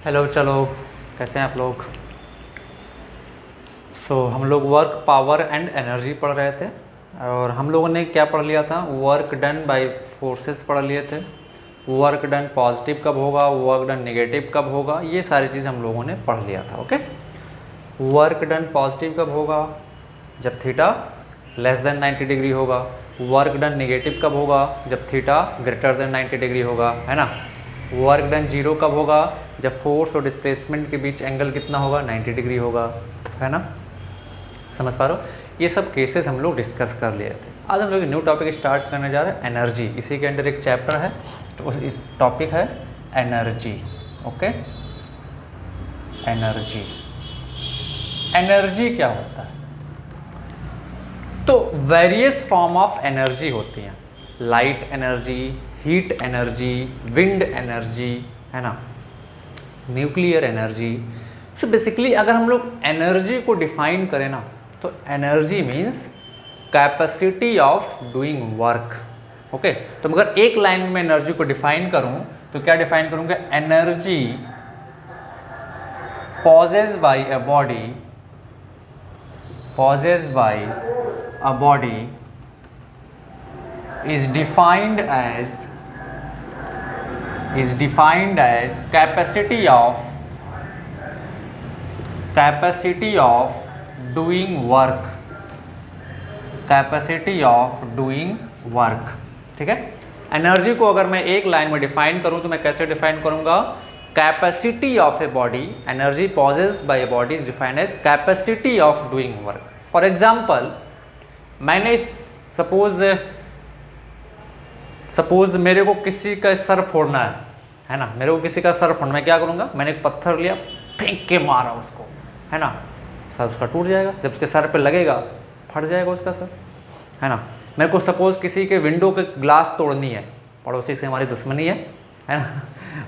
Hello, चलो कैसे हैं आप लोग। हम लोग वर्क, पावर एंड एनर्जी पढ़ रहे थे और हम लोगों ने क्या पढ़ लिया था, वर्क डन बाय फोर्सेस पढ़ लिए थे। वर्क डन पॉजिटिव कब होगा, वर्क डन नेगेटिव कब होगा, ये सारी चीज़ हम लोगों ने पढ़ लिया था। ओके, वर्क डन पॉजिटिव कब होगा, जब थीटा लेस देन 90 डिग्री होगा। वर्क डन नेगेटिव कब होगा, जब थीटा ग्रेटर देन 90 डिग्री होगा, है ना। वर्क डन जीरो कब होगा, जब फोर्स और डिस्प्लेसमेंट के बीच एंगल कितना होगा, 90 डिग्री होगा, है ना। समझ पा रहे हो, ये सब केसेस हम लोग डिस्कस कर लिए थे। आज हम लोग न्यू टॉपिक स्टार्ट करने जा रहे हैं, एनर्जी। इसी के अंदर एक चैप्टर है, तो इस टॉपिक है एनर्जी। Okay, energy. एनर्जी क्या होता है, तो वेरियस फॉर्म ऑफ एनर्जी होती हैं। Light energy, heat energy, wind energy, है ना, न्यूक्लियर एनर्जी। सो बेसिकली अगर हम लोग एनर्जी को डिफाइन करें ना, तो energy means capacity of doing work. Okay, तो अगर एक लाइन में एनर्जी को डिफाइन करूं तो क्या डिफाइन करूंगा, energy possessed by a body, possessed by a body is defined as capacity of doing work, capacity of doing work। ठीक है, एनर्जी को अगर मैं एक लाइन में डिफाइन करूं तो मैं कैसे डिफाइन करूंगा, capacity of a body, energy possessed by a body is defined as capacity of doing work. For example, मैंने सपोज मेरे को किसी का सर फोड़ना है ना, मेरे को किसी का सर फोड़ना, मैं क्या करूंगा, मैंने एक पत्थर लिया, फेंक के मारा उसको, है ना, सर उसका टूट जाएगा, जब उसके सर पे लगेगा फट जाएगा उसका सर, है ना। मेरे को सपोज किसी के विंडो के ग्लास तोड़नी है, पड़ोसी से हमारी दुश्मनी है ना,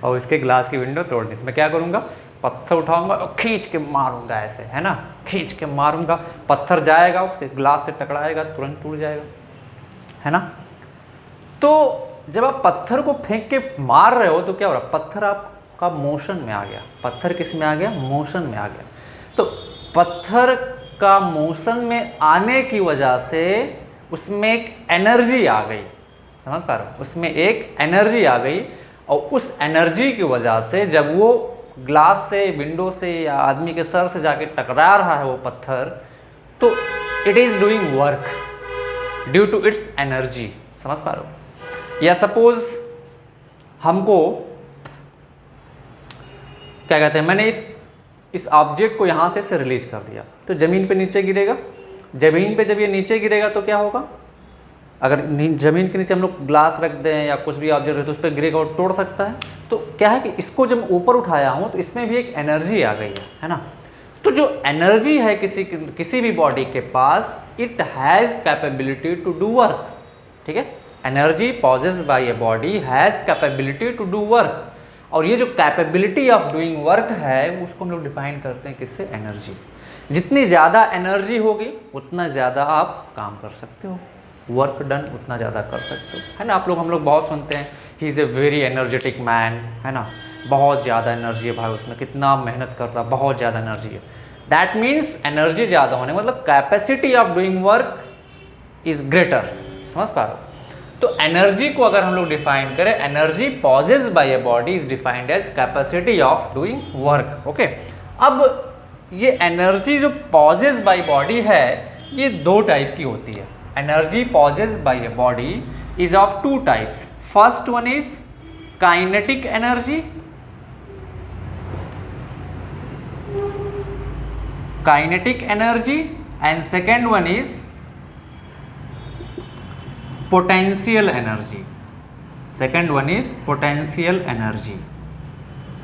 और उसके ग्लास की विंडो तोड़नी, मैं क्या करूँगा, पत्थर उठाऊंगा और खींच के मारूंगा ऐसे, है ना, खींच के मारूंगा, पत्थर जाएगा उसके ग्लास से टकराएगा, तुरंत टूट जाएगा, है ना। तो जब आप पत्थर को फेंक के मार रहे हो तो क्या हो रहा है, पत्थर आपका मोशन में आ गया। पत्थर किस में आ गया, मोशन में आ गया। तो पत्थर का मोशन में आने की वजह से उसमें एक एनर्जी आ गई, समझ पा रहे हो, उसमें एक एनर्जी आ गई, और उस एनर्जी की वजह से जब वो ग्लास से, विंडो से या आदमी के सर से जाके टकरा रहा है वो पत्थर, तो it is doing work due to its energy. समझ पा रहे हो। या सपोज हमको क्या कहते हैं, मैंने इस ऑब्जेक्ट को यहाँ से रिलीज कर दिया, तो ज़मीन पे नीचे गिरेगा। ज़मीन पे जब ये नीचे गिरेगा तो क्या होगा, अगर ज़मीन के नीचे हम लोग ग्लास रख दें या कुछ भी ऑब्जेक्ट रहे तो उस पर गिरेगा और तोड़ सकता है। तो क्या है कि इसको जब ऊपर उठाया हूँ तो इसमें भी एक एनर्जी आ गई है ना। तो जो एनर्जी है किसी भी बॉडी के पास, it has capability to do work. ठीक है, energy possessed by a body has capability to do work, और ये जो कैपेबिलिटी ऑफ डूइंग वर्क है उसको हम लोग डिफाइन करते हैं किससे, एनर्जी से। जितनी ज़्यादा एनर्जी होगी उतना ज़्यादा आप काम कर सकते हो, वर्क डन उतना ज़्यादा कर सकते हो, है ना। हम लोग बहुत सुनते हैं, he is a very energetic man, है ना, बहुत ज़्यादा एनर्जी है भाई उसमें, कितना मेहनत करता, बहुत ज़्यादा एनर्जी है। दैट मीन्स एनर्जी ज़्यादा होने मतलब capacity of doing work is greater. समझ पा रहे हो। तो एनर्जी को अगर हम लोग डिफाइन करें, energy possessed by a body is defined as capacity of doing work. Okay, अब ये एनर्जी जो पॉजेस्ड बाय बॉडी है ये दो टाइप की होती है। Energy possessed by a body is of two types. First one is kinetic energy, kinetic energy, and second one is potential energy. Second one is potential energy.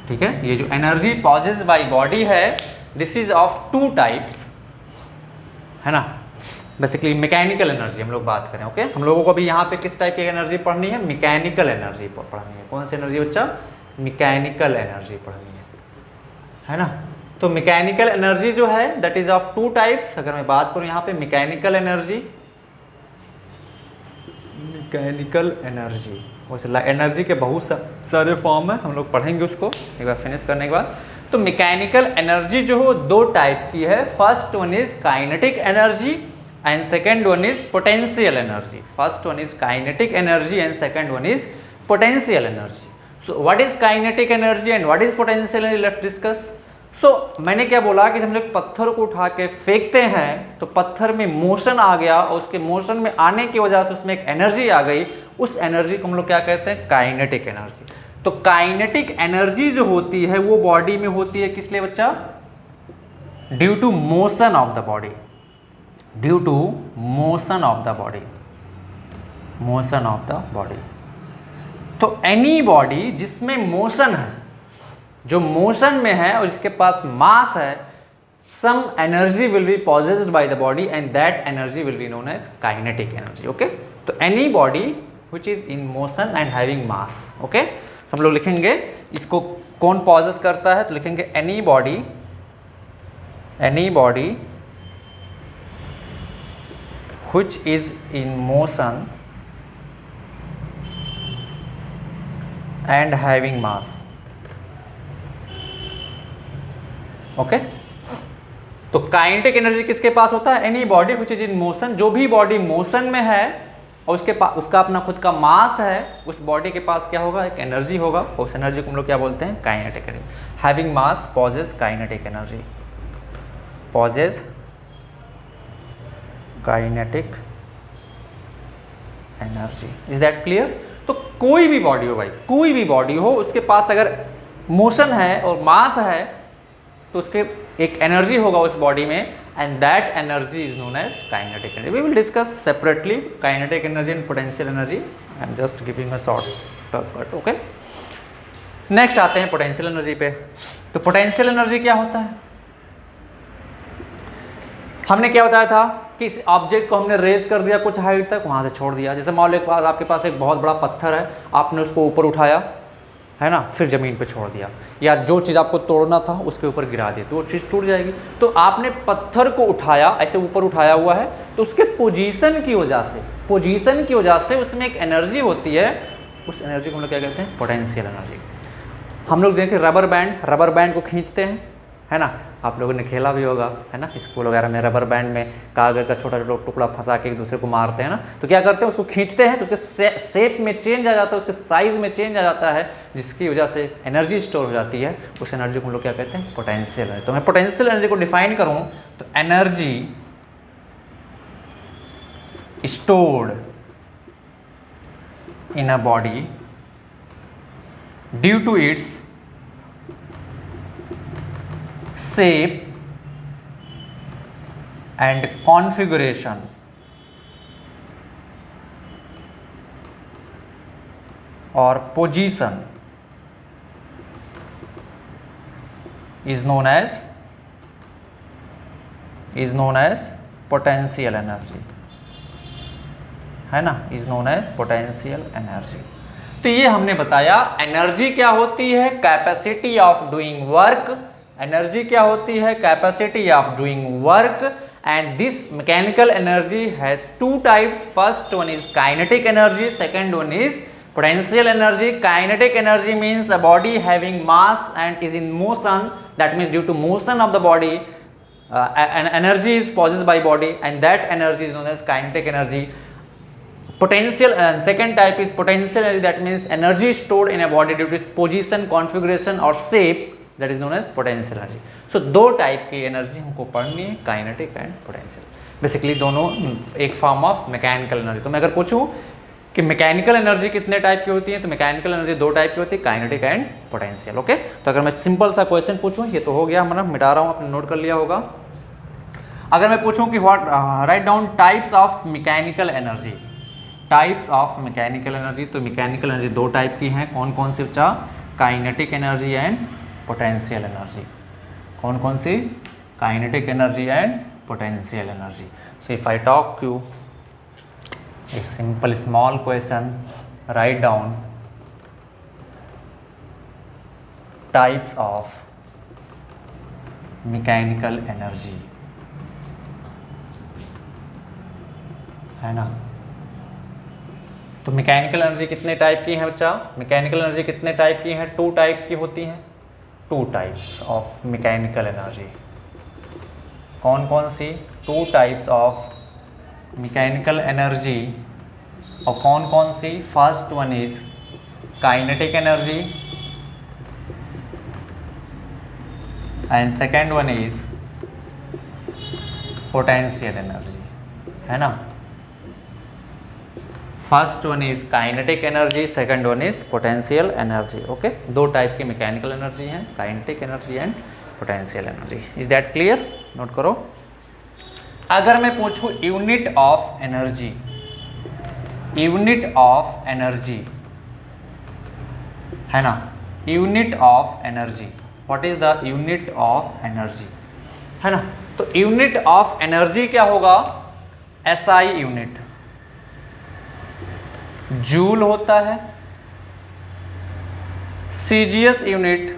ठीक है, ये जो एनर्जी पॉजेस्ड बाय बॉडी है this is of two types, है ना। Basically mechanical energy हम लोग बात करें। ओके, हम लोगों को भी यहाँ पे किस टाइप की एनर्जी पढ़नी है, मैकेनिकल एनर्जी पढ़नी है। कौन सी एनर्जी बच्चा, मैकेनिकल एनर्जी पढ़नी है ना। तो मैकेनिकल एनर्जी जो है that is of two types. अगर मैं बात करूँ यहाँ पे मैकेनिकल एनर्जी, मैकेनिकल एनर्जी वैसे एनर्जी के बहुत सारे फॉर्म है, हम लोग पढ़ेंगे उसको एक बार फिनिश करने के बाद। तो मैकेनिकल एनर्जी जो है दो टाइप की है, first one is kinetic energy and second one is potential energy. First one is kinetic energy and second one is potential energy. So what is kinetic energy and what is potential energy, let's discuss. So मैंने क्या बोला कि जब हम लोग पत्थर को उठा के फेंकते हैं तो पत्थर में मोशन आ गया और उसके मोशन में आने की वजह से उसमें एक एनर्जी आ गई, उस एनर्जी को हम लोग क्या कहते हैं, काइनेटिक एनर्जी। तो काइनेटिक एनर्जी जो होती है वो बॉडी में होती है किस लिए बच्चा, due to motion of the body, due to motion of the body, motion of the body. तो एनी बॉडी जिसमें मोशन है, जो मोशन में है और जिसके पास मास है, some energy will be possessed by the body and that energy will be known as kinetic energy. Okay, तो any body which is in motion and having mass. Okay, तो हम लोग लिखेंगे इसको कौन possess करता है, तो लिखेंगे any body which is in motion and having mass. Okay तो काइनेटिक एनर्जी किसके पास होता है, any body which is in motion, जो भी बॉडी मोशन में है और उसके पास उसका अपना खुद का मास है, उस बॉडी के पास क्या होगा, एक एनर्जी होगा, उस एनर्जी को हम लोग क्या बोलते हैं, kinetic energy. Having mass possess kinetic energy, possess kinetic energy. Is that clear. तो कोई भी बॉडी हो भाई, कोई भी बॉडी हो, उसके पास अगर मोशन है और मास है तो उसके एक एनर्जी होगा उस बॉडी में and that energy is known as kinetic energy. We will discuss separately kinetic energy and potential energy, I am just giving a short cut. Okay, next आते हैं पोटेंशियल एनर्जी पे। तो पोटेंशियल एनर्जी क्या होता है, हमने क्या बताया था कि इस ऑब्जेक्ट को हमने रेज कर दिया कुछ हाइट तक, वहां से छोड़ दिया। जैसे मान लो आपके पास एक बहुत बड़ा पत्थर है, आपने उसको ऊपर उठाया है ना, फिर ज़मीन पे छोड़ दिया, या जो चीज़ आपको तोड़ना था उसके ऊपर गिरा दिया तो वो चीज़ टूट जाएगी। तो आपने पत्थर को उठाया, ऐसे ऊपर उठाया हुआ है, तो उसके पोजीशन की वजह से उसमें एक एनर्जी होती है, उस एनर्जी को हम लोग क्या कहते हैं, पोटेंशियल एनर्जी। हम लोग देखें रबर बैंड को खींचते हैं, है ना, आप लोगों ने खेला भी होगा, है ना, स्कूल वगैरह में रबर बैंड में कागज़ का छोटा छोटा टुकड़ा फंसा के एक दूसरे को मारते हैं ना, तो क्या करते हैं, उसको खींचते हैं तो उसके शेप में चेंज आ जाता है, उसके साइज़ में चेंज आ जाता है, जिसकी वजह से एनर्जी स्टोर हो जाती है। उस एनर्जी को हम लोग क्या कहते हैं, पोटेंशियल एनर्जी। तो मैं पोटेंशियल एनर्जी को डिफाइन करूँ तो energy stored in a body due to its shape and configuration or position is known as potential energy, है ना, is known as potential energy। तो ये हमने बताया एनर्जी क्या होती है, capacity of doing work. Energy क्या होती है, capacity of doing work. And this mechanical energy has two types, first one is kinetic energy, second one is potential energy. Kinetic energy means the body having mass and is in motion, that means due to motion of the body energy is possessed by body and that energy is known as kinetic energy. Potential and second type is potential energy, that means energy stored in a body due to its position, configuration or shape, that is known as potential energy. So दो type की energy हमको पढ़नी है, kinetic and potential. Basically दोनों एक form of mechanical energy. तो मैं अगर पूछूं कि मैकेनिकल एनर्जी कितने टाइप की होती है, तो मैकेनिकल एनर्जी दो टाइप की होती है, काइनेटिक एंड पोटेंशियल। ओके, तो अगर मैं सिंपल सा क्वेश्चन पूछूं, ये तो हो गया, मैं मिटा रहा हूँ, आपने नोट कर लिया होगा। अगर मैं पूछूं कि what, write down types of mechanical energy, types of mechanical energy. तो मैकेनिकल एनर्जी दो टाइप की हैं, कौन कौन सी बच्चा, kinetic energy and potential energy. कौन कौन सी, kinetic energy and potential energy. So if I talk to a simple small question, write down types of mechanical energy, है ना। तो मैकेनिकल एनर्जी कितने टाइप की है बच्चा? मैकेनिकल एनर्जी कितने टाइप की है? 2 टाइप्स की होती हैं। 2 टाइप्स ऑफ मैकेनिकल एनर्जी। कौन कौन सी? 2 टाइप्स ऑफ मैकेनिकल एनर्जी। और कौन कौन सी? First one is kinetic energy and second one is potential energy, है ना। First one is kinetic energy, second one is potential energy. Okay, 2 type की मैकेनिकल एनर्जी हैं, kinetic energy and potential energy. Is that clear? Note करो। अगर मैं पूछूं unit of energy, unit of energy, है ना, unit of energy, what is the unit of energy, है ना। तो यूनिट ऑफ एनर्जी क्या होगा? SI unit. जूल होता है। सीजीएस यूनिट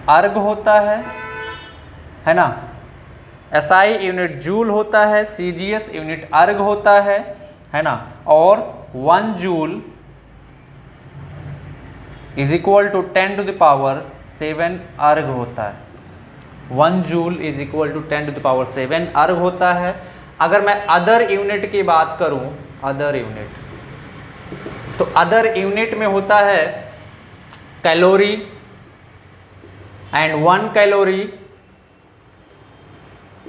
अर्ग होता है ना। एसआई यूनिट जूल होता है, सीजीएस यूनिट अर्ग होता है ना। और 1 joule is equal to 10 to the power 7 erg होता है। 1 joule is equal to 10 to the power 7 erg होता है। अगर मैं अदर यूनिट की बात करूं, अदर यूनिट, तो अदर यूनिट में होता है calorie, and 1 calorie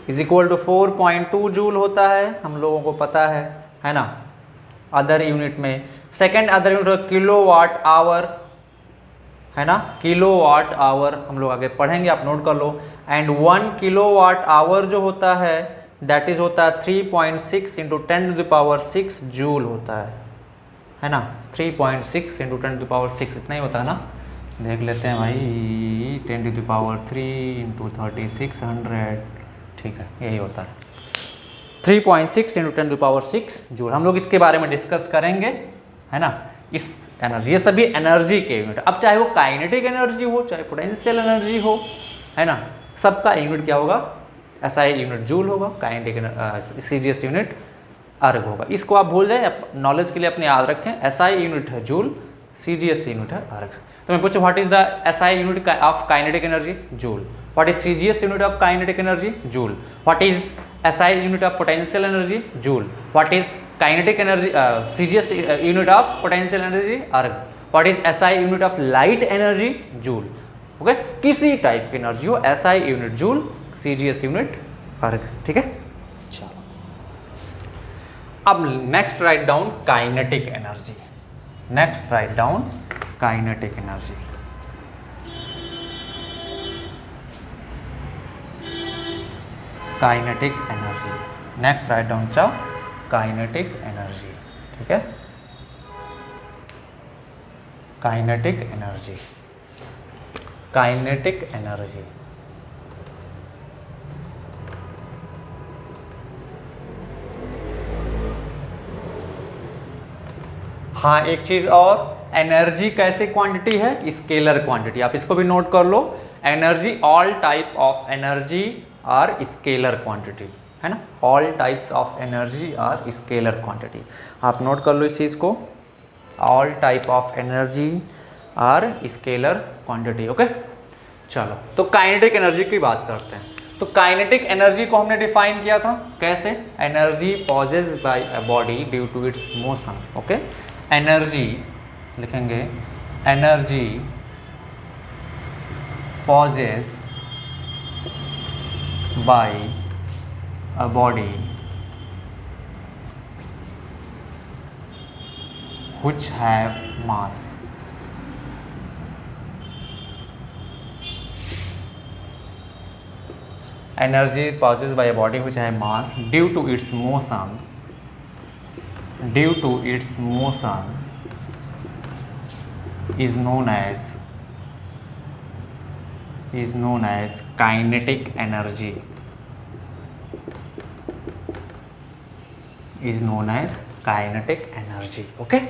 is equal to 4.2 joule होता है, हम लोगों को पता है ना, अदर यूनिट में। Second other unit kilowatt hour, है ना, किलोवाट आवर हम लोग आगे पढ़ेंगे, आप नोट कर लो। एंड 1 किलोवाट आवर जो होता है दैट इज होता है 3.6 into 10 to the power 6 joule होता है ना। 3.6 इंटू 10 टू द पावर 6 इतना ही होता है ना। देख लेते हैं भाई, 10 टू द पावर 3 इंटू 3600, ठीक है, यही होता है 3.6 into 10 to the power 6 joule. हम लोग इसके बारे में डिस्कस करेंगे, है ना। इस एनर्जी, ये सभी एनर्जी के यूनिट, अब चाहे वो काइनेटिक एनर्जी हो, चाहे पोटेंशियल एनर्जी हो, है ना, सबका यूनिट क्या होगा? एसआई यूनिट जूल होगा, काइनेटिक सीजीएस यूनिट अर्ग होगा। इसको आप भूल जाए, नॉलेज के लिए अपने याद रखें। एसआई यूनिट है जूल, सीजीएस यूनिट है अर्ग। तो मैं पूछूं what is the SI unit of kinetic energy? Joule. What is CGS unit of kinetic energy? Joule. What is SI unit of potential energy? Joule. What is kinetic energy CGS unit of potential energy? Erg. What is SI unit of light energy? Joule. Okay, किसी type की energy हो, SI unit joule, CGS unit अर्ग, ठीक है। चलो, अब next write down kinetic energy. Next write down kinetic energy. Kinetic energy, next write down चाओ kinetic energy, ठीक है। काइनेटिक एनर्जी, काइनेटिक एनर्जी, हाँ एक चीज और, एनर्जी कैसे क्वांटिटी है? Scalar quantity. आप इसको भी नोट कर लो। Energy, all type of energy are scalar quantity, है ना। All types of energy are scalar quantity, आप नोट कर लो इस चीज को। All type of energy are scalar quantity, okay. चलो, तो काइनेटिक एनर्जी की बात करते हैं। तो काइनेटिक एनर्जी को हमने डिफाइन किया था कैसे? Energy possess by a body due to its motion, okay. Energy लिखेंगे, energy possess by a body which have mass, energy passes by a body which have mass due to its motion, due to its motion is known as kinetic energy, is known as kinetic energy, okay.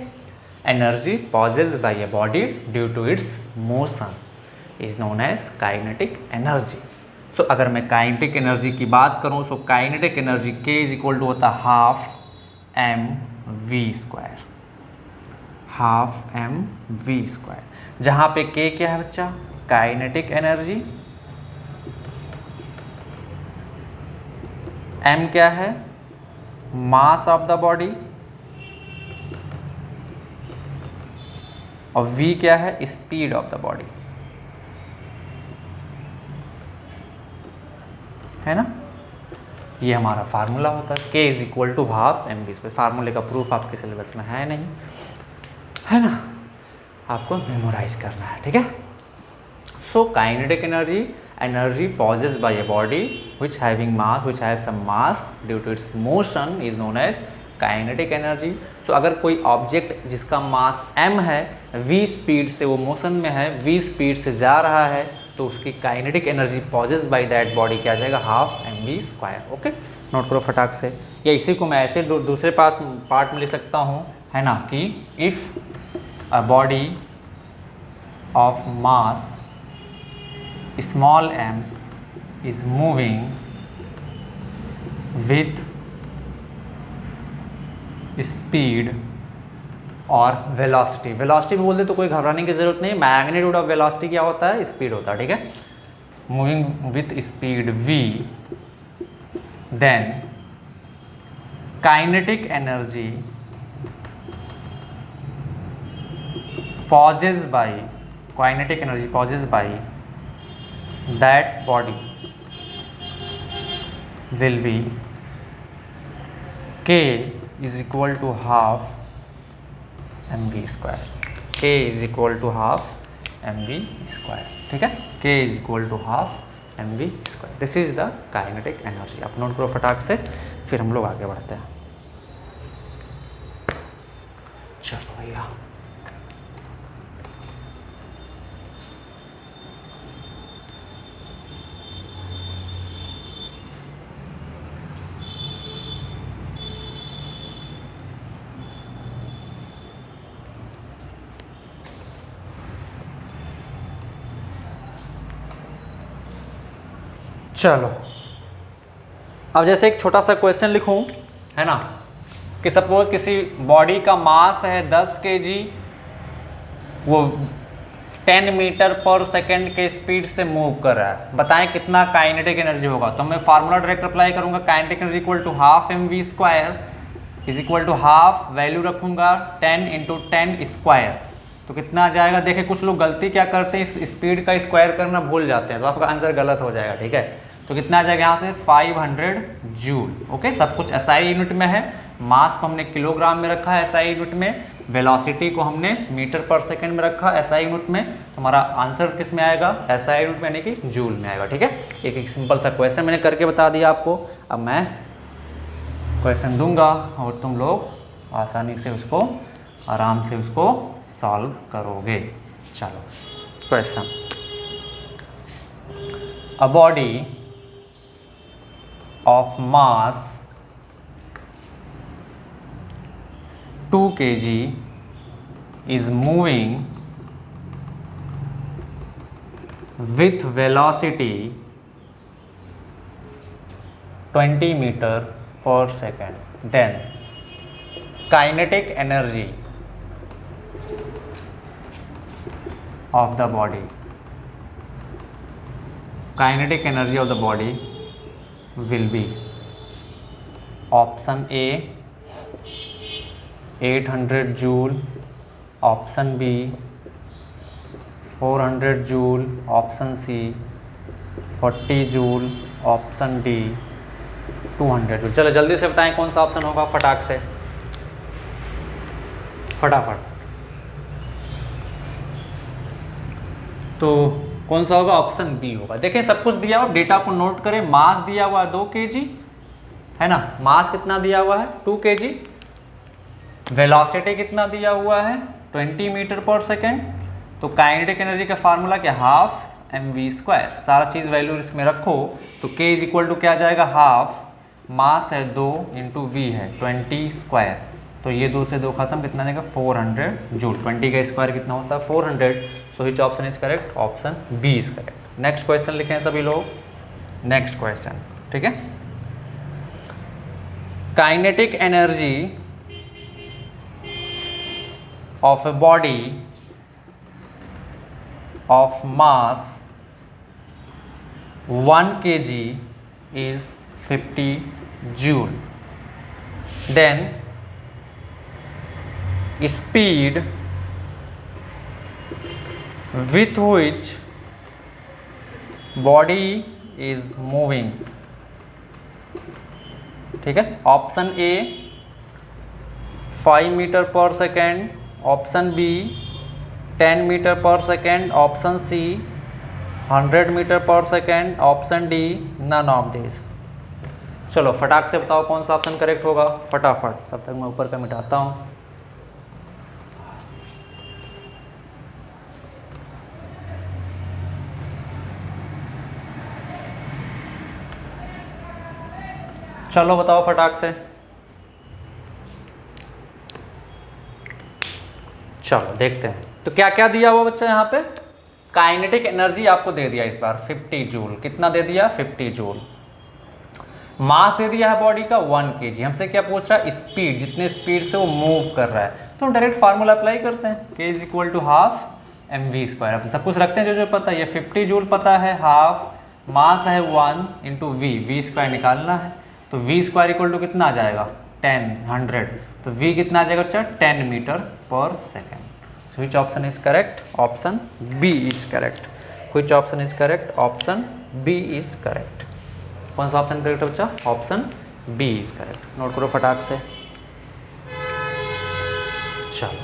Energy passes by a body due to its motion is known as kinetic energy. So अगर मैं kinetic energy की बात करूं, so kinetic energy K is equal to होता है half m V square, half M we square, जहाँ पे के क्या है बच्चा, काइनेटिक एनर्जी, एम क्या है, मास ऑफ द बॉडी, और v क्या है, स्पीड ऑफ द बॉडी, है ना। ये हमारा फार्मूला होता है, k is equal to half M we square. फार्मूले का प्रूफ आपके सिलेबस में है नहीं, है ना, आपको मेमोराइज करना है, ठीक है। So kinetic energy, energy possess by a body which having mass, which have some mass due to its motion is known as kinetic energy. So अगर कोई ऑब्जेक्ट जिसका मास m है, v स्पीड से वो मोशन में है, v speed से जा रहा है, तो उसकी kinetic energy possess by that body क्या आ जाएगा, half M we square. Okay, note करो फटाक से। या इसी को मैं ऐसे दूसरे पार्ट में लिख सकता हूँ, है ना, कि if a body of mass small m is moving with speed और वेलोसिटी, वेलोसिटी भी बोल दे तो कोई घबराने की जरूरत नहीं, मैग्नीट्यूड ऑफ वेलोसिटी क्या होता है, स्पीड होता है, ठीक है। Moving with speed v, then kinetic energy possess by, kinetic energy possess by that body will be k is equal to half mv square, k is equal to half mv square, ठीक है, k is equal to half mv square। This is the kinetic energy. आप note करो फटाक से, फिर हम लोग आगे बढ़ते हैं। चलो भैया, चलो अब जैसे एक छोटा सा क्वेश्चन लिखूं, है ना, कि सपोज किसी बॉडी का मास है 10 kg, वो 10 मीटर पर सेकेंड के स्पीड से मूव कर रहा है, बताएं कितना काइनेटिक एनर्जी होगा। तो मैं फार्मूला डायरेक्ट अप्लाई करूंगा, kinetic energy equal to half M we square is equal to half, value रखूंगा 10 इंटू 10 स्क्वायर, तो कितना आ जाएगा। देखिए कुछ लोग गलती क्या करते हैं, इस स्पीड का स्क्वायर करना भूल जाते हैं, तो आपका आंसर गलत हो जाएगा, ठीक है। तो कितना आ जाएगा यहाँ से 500 जूल। ओके, सब कुछ एसआई यूनिट में है, मास को हमने किलोग्राम में रखा है एसआई यूनिट में, वेलोसिटी को हमने मीटर पर सेकंड में रखा एसआई यूनिट में, हमारा आंसर किस में आएगा, एसआई यूनिट में, यानी कि जूल में आएगा, ठीक है। एक सिंपल सा क्वेश्चन मैंने करके बता दिया आपको। अब मैं क्वेश्चन दूंगा और तुम लोग आसानी से उसको, आराम से उसको सॉल्व करोगे। चलो question, a body of mass 2 kg is moving with velocity 20 meter per second, then kinetic energy of the body, kinetic energy of the body will be option A 800 joule, option B 400 joule, option C 40 joule, option D 200 joule। चलो जल्दी से बताएं कौन सा option होगा, फटाक से, फटाफट। तो कौन सा होगा, ऑप्शन बी होगा। देखें सब कुछ दिया हुआ, डेटा को नोट करें। मास दिया हुआ है 2 kg, है ना, मास कितना दिया हुआ है 2 kg, वेलोसिटी कितना दिया हुआ है 20 मीटर पर सेकेंड, तो काइनेटिक एनर्जी का फार्मूला क्या, हाफ एम वी स्क्वायर। सारा चीज़ वैल्यू इसमें रखो, तो के इज इक्वल टू क्या आ जाएगा, हाफ, मास है 2 इंटू वी है 20 स्क्वायर, तो ये 2 से 2 खत्म, कितना जाएगा 400 जूल। 20 का स्क्वायर कितना होता है 400, so which option is correct, option B is correct. Next question लिखें सभी लोग, नेक्स्ट क्वेश्चन, ठीक है। Kinetic energy of a body of mass 1 kg is 50 joule. Then speed with which body is moving. ठीक है, ऑप्शन ए 5 मीटर पर second, option B 10 metre पर second, option C 100 metre पर second, option D none of this. चलो फटाक से बताओ कौन सा ऑप्शन करेक्ट होगा, फटाफट, तब तक मैं ऊपर का मिटाता हूँ। चलो बताओ फटाक से। चलो देखते हैं तो क्या क्या दिया हुआ बच्चा यहाँ पे। काइनेटिक एनर्जी आपको दे दिया इस बार 50 जूल। कितना दे दिया, 50 जूल। मास दे दिया है बॉडी का 1 kg। हमसे क्या पूछ रहा है, स्पीड, जितने स्पीड से वो मूव कर रहा है। तो हम डायरेक्ट फार्मूला अप्लाई करते हैं, k is equal to half mv²। अब सब कुछ रखते हैं जो पता है। ये 50 जूल पता है, हाफ मास है 1 इंटू v² निकालना है। तो v² इक्वल टू कितना आ जाएगा, 10 100। तो v कितना आ जाएगा बच्चा, 10 मीटर पर second. So which option is correct? Option B is correct. Which option is correct? Option B is correct. कौन सा ऑप्शन करेक्ट है बच्चा, option B is correct। Note करो फटाक से। चलो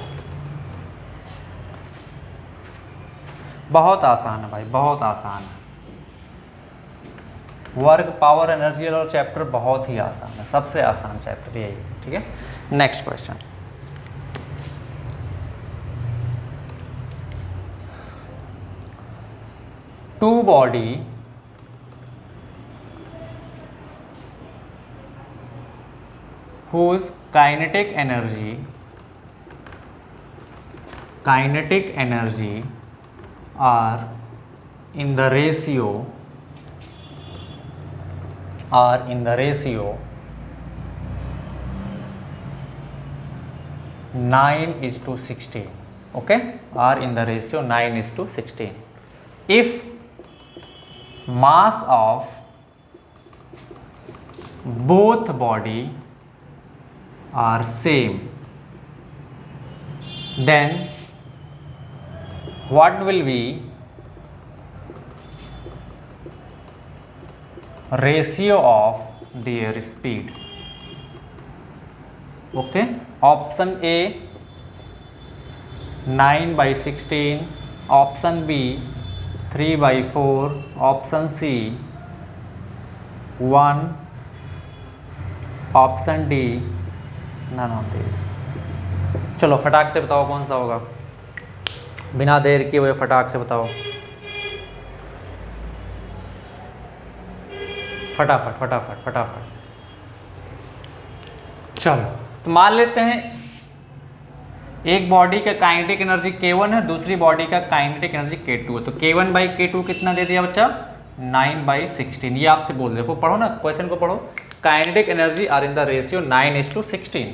बहुत आसान है भाई, बहुत आसान है। वर्क, पावर, एनर्जी और चैप्टर बहुत ही आसान है, सबसे आसान चैप्टर यही है। ठीक है, next question. Two body whose kinetic energy are in the ratio 9:16. Okay, are in the ratio 9:16. If mass of both body are same, then what will be ratio of their speed? Okay, option A 9/16, option B 3/4, option C 1, option D none of this. चलो फटाक से बताओ कौन सा होगा, बिना देर किए हुए फटाक से बताओ, फटाफट फटाफट फटाफट। चलो तो मान लेते हैं एक बॉडी का काइनेटिक एनर्जी k1 है, दूसरी बॉडी का काइनेटिक एनर्जी k2 है। तो k1/k2 कितना दे दिया बच्चा, 9/16। ये आपसे बोल, देखो पढ़ो ना, क्वेश्चन को पढ़ो। Kinetic energy are in the ratio 9:16।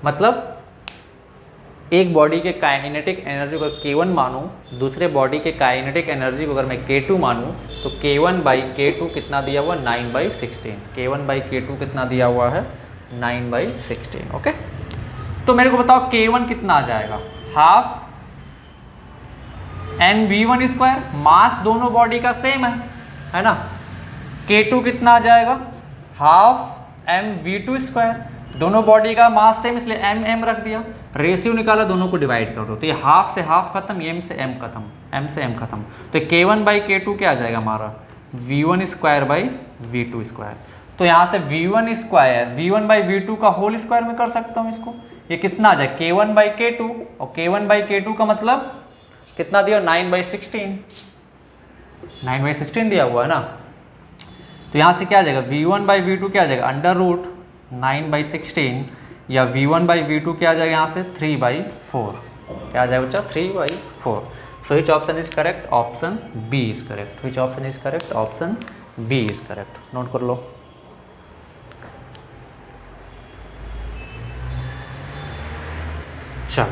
मतलब एक बॉडी के काइनेटिक एनर्जी को अगर k1 मानूं, दूसरे बॉडी के काइनेटिक एनर्जी को अगर मैं k2 मानूं, तो k1/k2 कितना दिया हुआ, 9/16। k1/k2 कितना दिया हुआ है, 9/16। ओके, तो मेरे को बताओ k1 कितना आ जाएगा, हाफ mv1²। मास दोनों बॉडी का सेम है ना। k2 कितना आ जाएगा, हाफ mv2²। दोनों बॉडी का मास सेम, इसलिए m रख दिया। रेशियो निकाला, दोनों को डिवाइड कर दो, तो ये हाफ से हाफ खत्म, m से m खत्म, m से m खत्म। तो k1/k2 क्या आ जाएगा हमारा, v1²/v2²। तो यहाँ से v1/v2 का होल स्क्वायर में कर सकता हूँ इसको। ये कितना आ जाए, k1/k2, और k1/k2 का मतलब कितना दिया, 9/16। 9/16 दिया हुआ है ना। तो यहाँ से क्या आ जाएगा, v1/v2 क्या आ जाएगा, √9/16, या v1/v2 क्या आ जाएगा यहाँ से, 3/4। क्या आ जाएगा बच्चा, 3/4। So which option is correct, option B is correct. Which option is correct, option B is correct. Note कर लो। चलो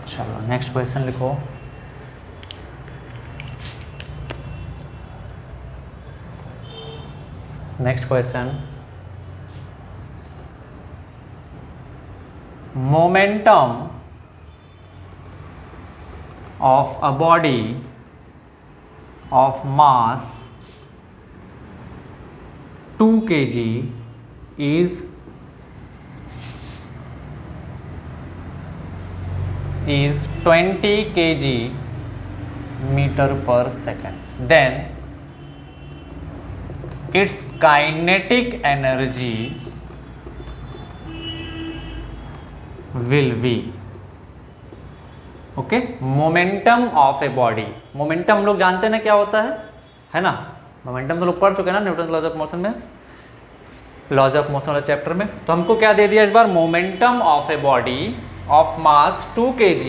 चलो नेक्स्ट क्वेश्चन लिखो। Next question, momentum of a body of mass 2 kg is 20 kg meter per second, then its kinetic energy will be, okay, momentum of a body. Momentum हम लोग जानते हैं ना क्या होता है ना, मोमेंटम तो लोग पढ़ चुके हैं ना न्यूटन लॉज ऑफ मोशन में, लॉज ऑफ मोशन वाले चैप्टर में। तो हमको क्या दे दिया इस बार, momentum of a body of mass 2 kg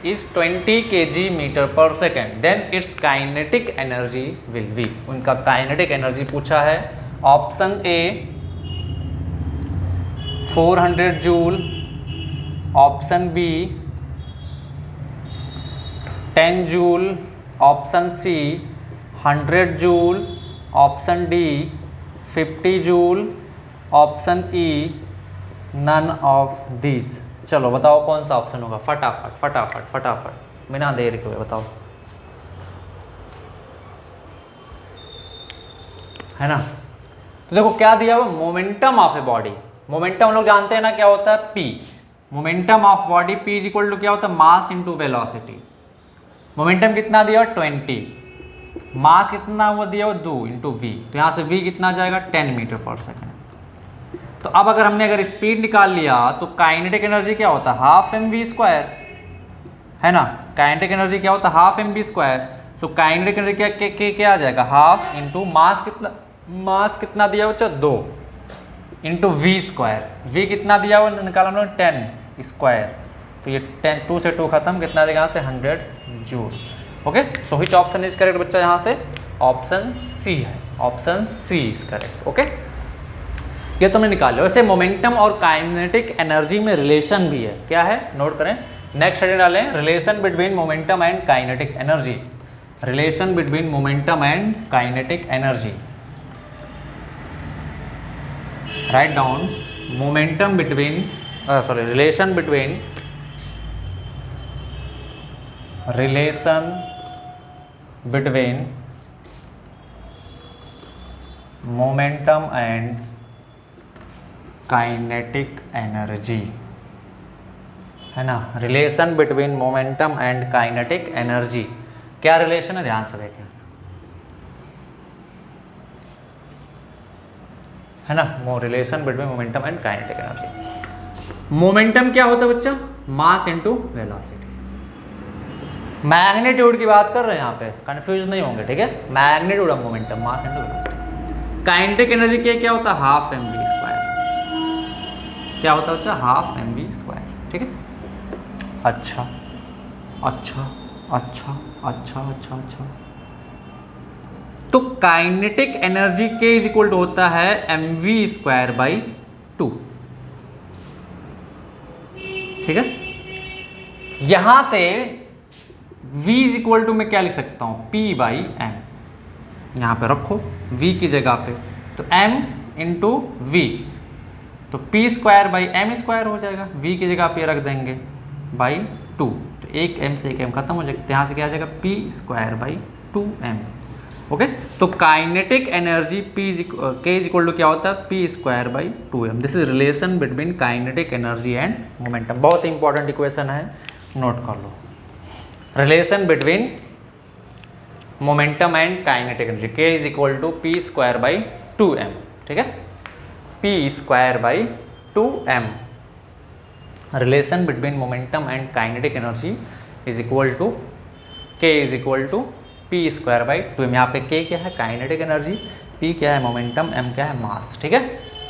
इज 20 kg मीटर पर second, then its kinetic energy will be. उनका काइनेटिक एनर्जी पूछा है। Option A 400 joule, option B 10 joule, option C 100 joule, option D 50 joule, option E none of this. चलो बताओ कौन सा option होगा, फटाफट फटाफट फटाफट बिना देर के बताओ, है ना। तो देखो क्या दिया हुआ, momentum of a body. Momentum हम लोग जानते हैं ना क्या होता है, p. Momentum of body p is equal to क्या होता है, मास इंटू वेलोसिटी। मोमेंटम कितना दिया हुआ 20, मास कितना हुआ दिया हुआ 2 इंटू वी, तो यहाँ से वी कितना जाएगा 10 मीटर पर सेकेंड। तो अब अगर हमने अगर स्पीड निकाल लिया तो काइनेटिक एनर्जी क्या होता है, हाफ एम वी स्क्वायर, है ना। काइनेटिक एनर्जी क्या होता है, half M we square. So kinetic energy क्या आ जाएगा, हाफ इंटू मास कितना दिया हुआ 2 इंटू वी स्क्वायर। वी कितना दिया हुआ निकाला हम लोग 10 स्क्वायर, तो ये 10 2 से 2 खत्म, कितना देगा यहाँ से 100 joule. Okay, so which option is correct बच्चा, यहाँ से ऑप्शन सी है, option C is correct. Okay, ये तुमने निकाल लो। वैसे मोमेंटम और काइनेटिक एनर्जी में रिलेशन भी है, क्या है नोट करें। नेक्स्ट हेडिंग डालें, relation between momentum and kinetic energy. Relation between momentum and kinetic energy, write down momentum between relation between momentum and kinetic energy, है ना। Relation between momentum and kinetic energy, क्या relation है ध्यान से देखें, है ना। Relation between momentum and kinetic energy. Momentum क्या होता है बच्चा, मास इनटू वेलोसिटी। मैग्नीट्यूड की बात कर रहे हैं यहाँ पे, कंफ्यूज नहीं होंगे, ठीक है। Magnitude of momentum, mass into velocity. Kinetic energy क्या होता है, हाफ एम वी स्क्वायर। क्या होता है बच्चा, हाफ एम वी स्क्वायर, ठीक है। अच्छा अच्छा अच्छा अच्छा अच्छा अच्छा, तो kinetic energy K is equal to होता है एम वी स्क्वायर बाई 2, ठीक है। यहां से v इज इक्वल टू मैं क्या लिख सकता हूं, p बाई एम। यहां पे रखो v की जगह पे, तो m इंटू वी, तो p square by m square हो जाएगा। v की जगह पे रख देंगे बाई 2, तो एक m से एक m खत्म हो जाएगा, यहाँ से क्या आ जाएगा p square by 2m। Okay, तो kinetic energy K is equal to क्या होता है, p square by 2m। This is relation between kinetic energy and momentum. बहुत इंपॉर्टेंट इक्वेशन है, नोट कर लो। Relation between momentum and kinetic energy, K is equal to p square by 2m, ठीक है। p square by 2m। Relation between momentum and kinetic energy is equal to K is equal to p square by 2m। यहाँ पे k क्या है, kinetic energy, p क्या है, momentum, m क्या है, मास, ठीक है।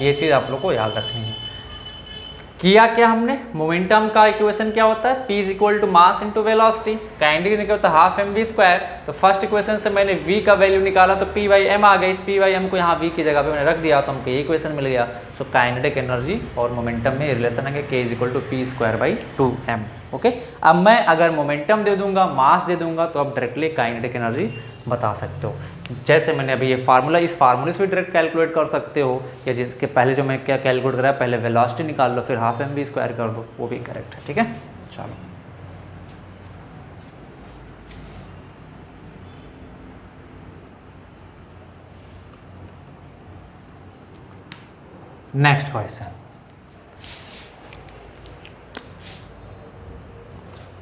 ये चीज़ आप लोग को याद रखनी है। किया क्या हमने, मोमेंटम का इक्वेशन क्या होता है, p is equal to mass into velocity, kinetic क्या होता है हाफ mv स्क्वायर। तो फर्स्ट इक्वेशन से मैंने v का वैल्यू निकाला तो p बाई एम आ गया, इस p बाई एम को यहाँ v की जगह पे मैंने रख दिया तो हमको ये इक्वेशन मिल गया। सो काइनेटिक एनर्जी और मोमेंटम में रिलेशन है कि k is equal to p square by 2m। Okay, अब मैं अगर मोमेंटम दे दूंगा, मास दे दूंगा, तो आप डायरेक्टली काइनेटिक एनर्जी बता सकते हो। जैसे मैंने अभी ये फार्मूला, इस फार्मूले से भी डायरेक्ट कैलकुलेट कर सकते हो, या जिसके पहले जो मैं क्या कैलकुलेट करा, पहले वेलोसिटी निकाल लो फिर हाफ mv स्क्वायर कर दो, वो भी करेक्ट है। ठीक है, चलो next question.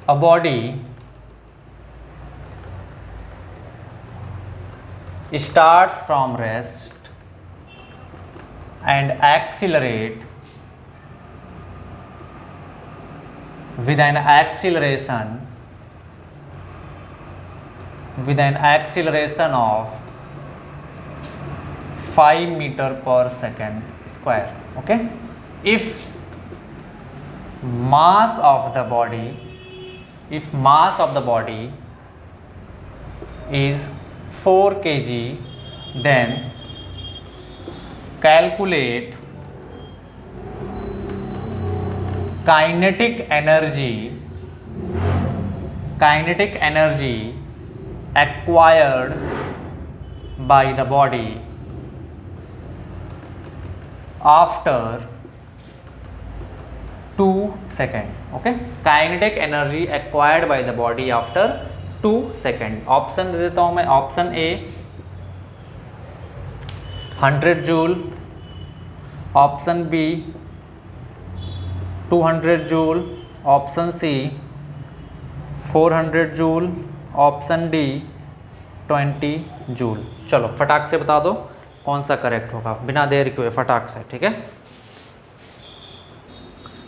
A body starts from rest and accelerate with an acceleration of 5 meter per second square. Okay, if mass of the body is 4 kg, then calculate kinetic energy acquired by the body after 2 seconds. Okay, kinetic energy acquired by the body after 2 second. Option दे देता हूं मैं, option A 100 joule, option B 200 joule, option C 400 joule, option D 20 joule. चलो फटाक से बता दो कौन सा करेक्ट होगा, बिना देर के फटाक से। ठीक है,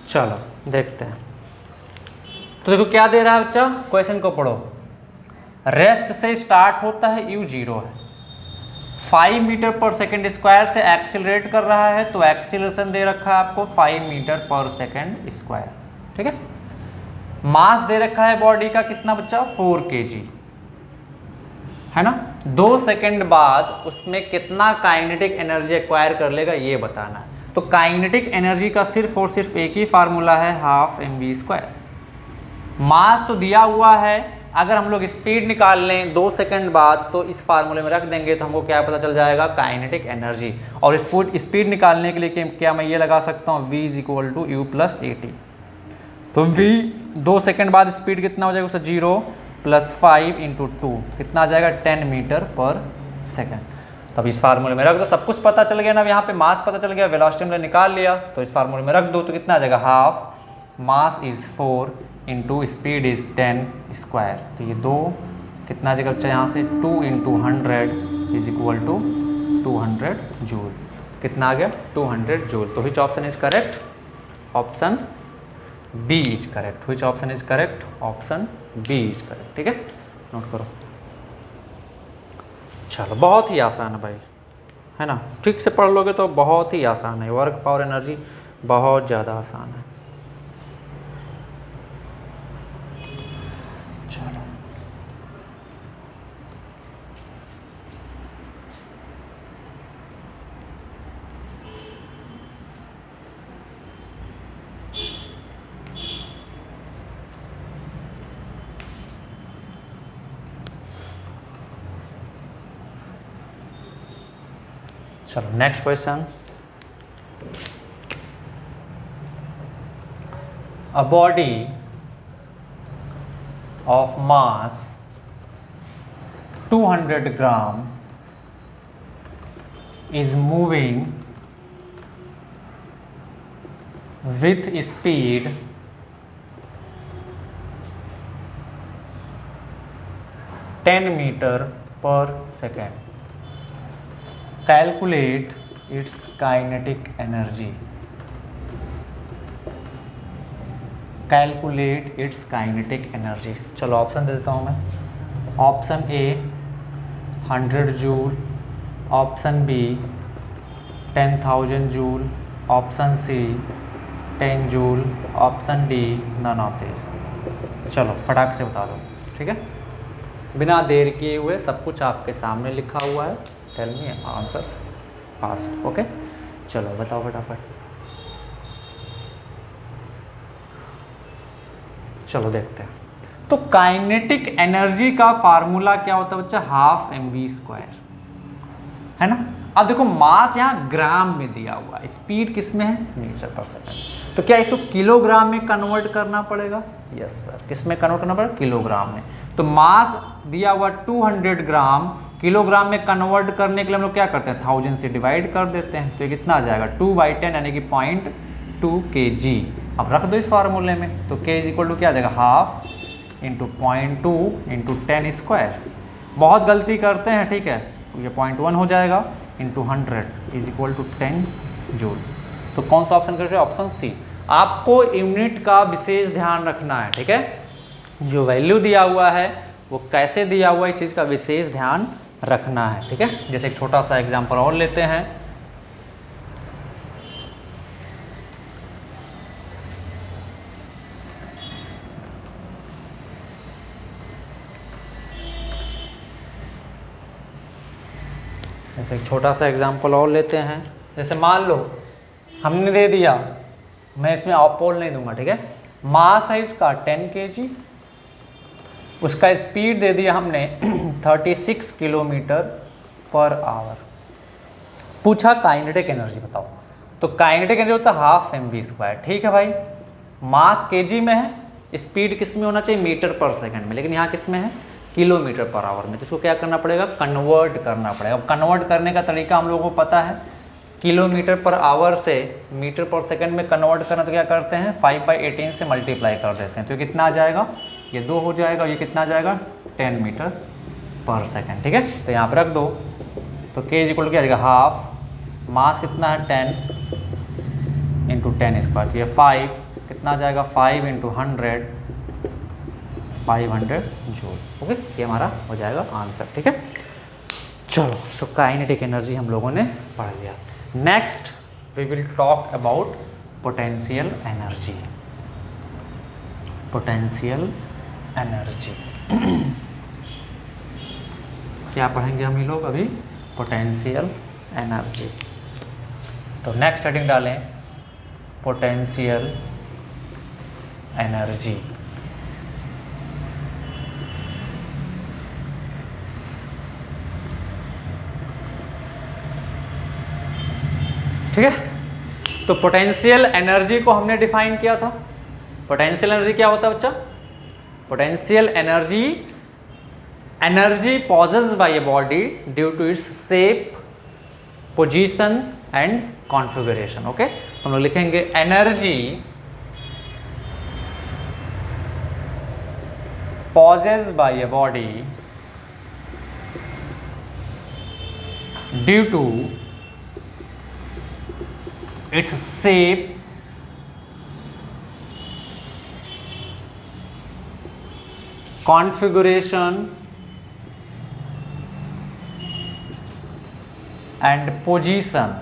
चलो देखते हैं। तो देखो क्या दे रहा है बच्चा, क्वेश्चन को पढ़ो। रेस्ट से स्टार्ट होता है, u 0 है, 5 मीटर पर सेकेंड स्क्वायर से एक्सीलरेट कर रहा है, तो एक्सीलरेशन दे रखा है आपको 5 मीटर पर सेकेंड स्क्वायर। ठीक है, मास दे रखा है बॉडी का कितना बच्चा, 4 kg है ना। 2 सेकेंड बाद उसमें कितना काइनेटिक एनर्जी एक्वायर कर लेगा ये बताना है। तो काइनेटिक एनर्जी का सिर्फ और सिर्फ एक ही फार्मूला है, हाफ mv स्क्वायर। मास तो दिया हुआ है, अगर हम लोग स्पीड निकाल लें 2 सेकंड बाद तो इस फार्मूले में रख देंगे तो हमको क्या पता चल जाएगा, काइनेटिक एनर्जी। और स्पीड निकालने के लिए क्या मैं ये लगा सकता हूँ, v is equal to u plus a t. तो v 2 सेकंड बाद स्पीड कितना हो जाएगा, उससे 0 प्लस 5 इंटू 2 कितना आ जाएगा, 10 मीटर पर सेकेंड। तब इस फार्मूले में रख दो, सब कुछ पता चल गया ना, यहाँ पे मास पता चल गया, वेलोसिटी हमने निकाल लिया, तो इस फार्मूले में रख दो तो कितना आ जाएगा, half mass is 4 into speed is 10 square. तो ये 2 कितना आ जाएगा बच्चा, यहाँ से 2 into 100 is equal to 200 joule. कितना आ गया, 200 जूल। तो which option is correct, option B is correct. Which option is correct, option B is correct. ठीक है, नोट करो। चलो बहुत ही आसान है भाई, है ना, ठीक से पढ़ लोगे तो बहुत ही आसान है। वर्क पावर एनर्जी बहुत ज़्यादा आसान है। चलो चलो next question. A body of mass 200 gram is moving with speed 10 meter per second. Calculate its kinetic energy. Calculate its kinetic energy. चलो ऑप्शन दे देता हूँ मैं। Option A 100 joule, option B 10,000 joule, option C 10 joule, option D none of this. चलो फटाक से बता दो, ठीक है, बिना देर किए हुए, सब कुछ आपके सामने लिखा हुआ है। Tell me answer fast. Okay, चलो बताओ फटाफट। चलो देखते हैं। तो काइनेटिक एनर्जी का फार्मूला क्या होता है बच्चा? हाफ mv², है ना। अब देखो मास यहाँ ग्राम में दिया हुआ है, स्पीड किस में है? मीटर पर सेकंड। तो क्या इसको किलोग्राम में कन्वर्ट करना पड़ेगा? Yes sir. किस में कन्वर्ट करना पड़ेगा? किलोग्राम में। तो मास दिया हुआ 200 ग्राम, किलोग्राम में कन्वर्ट करने के लिए हम लोग क्या करते हैं? 1000 से डिवाइड कर देते हैं। तो ये कितना आ जाएगा? 2/10 यानी कि 0.2 kg। अब रख दो इस फार्मूले में। तो k इक्वल टू क्या आ जाएगा? Half into 0.2 into 10²। बहुत गलती करते हैं, ठीक है। तो ये 0.1 हो जाएगा into 100 is equal to 10 joule. तो कौन सा ऑप्शन कर? Option C. आपको यूनिट का विशेष ध्यान रखना है, ठीक है। जो वैल्यू दिया हुआ है वो कैसे दिया हुआ है, इस चीज़ का विशेष ध्यान रखना है, ठीक है। जैसे एक छोटा सा एग्जांपल और लेते हैं। जैसे एक छोटा सा एग्जांपल और लेते हैं। जैसे मान लो हमने दे दिया, मैं इसमें ऑपोल नहीं दूंगा, ठीक है। मास है इसका 10 kg, उसका स्पीड दे दिया हमने 36 किलोमीटर पर आवर। पूछा काइनेटिक एनर्जी बताओ। तो काइनेटिक एनर्जी होता है हाफ mv², ठीक है भाई। मास kg में है, स्पीड किस में होना चाहिए? मीटर पर सेकंड में, लेकिन यहाँ किस में है? किलोमीटर पर आवर में। तो इसको क्या करना पड़ेगा? कन्वर्ट करना पड़ेगा। अब कन्वर्ट करने का तरीका हम लोगों को पता है, किलोमीटर पर आवर से मीटर पर सेकंड में कन्वर्ट करना। तो क्या करते हैं? 5/18 से मल्टीप्लाई कर देते हैं। तो कितना आ जाएगा? ये 2 हो जाएगा, ये कितना आ जाएगा? 10 मीटर पर सेकंड, ठीक है। तो यहाँ पर रख दो। तो k इक्वल टू क्या आ जाएगा? हाफ, मास कितना है? 10 इंटू 10²। ये 5 कितना आ जाएगा? 5 इंटू 100, 500 जूल। ओके, ये हमारा हो जाएगा आंसर, ठीक है। चलो, सो काइनेटिक एनर्जी हम लोगों ने पढ़ लिया। Next we will talk about potential energy. Potential energy क्या पढ़ेंगे हम ये लोग अभी? Potential energy. तो नेक्स्ट हेडिंग डालें पोटेंशियल एनर्जी। ठीक है। तो पोटेंशियल एनर्जी को हमने डिफाइन किया था। पोटेंशियल एनर्जी क्या होता है बच्चा? Potential energy, energy possessed by a body due to its shape, position and configuration. Okay, तो हम लोग लिखेंगे energy possessed by a body due to its shape, configuration and position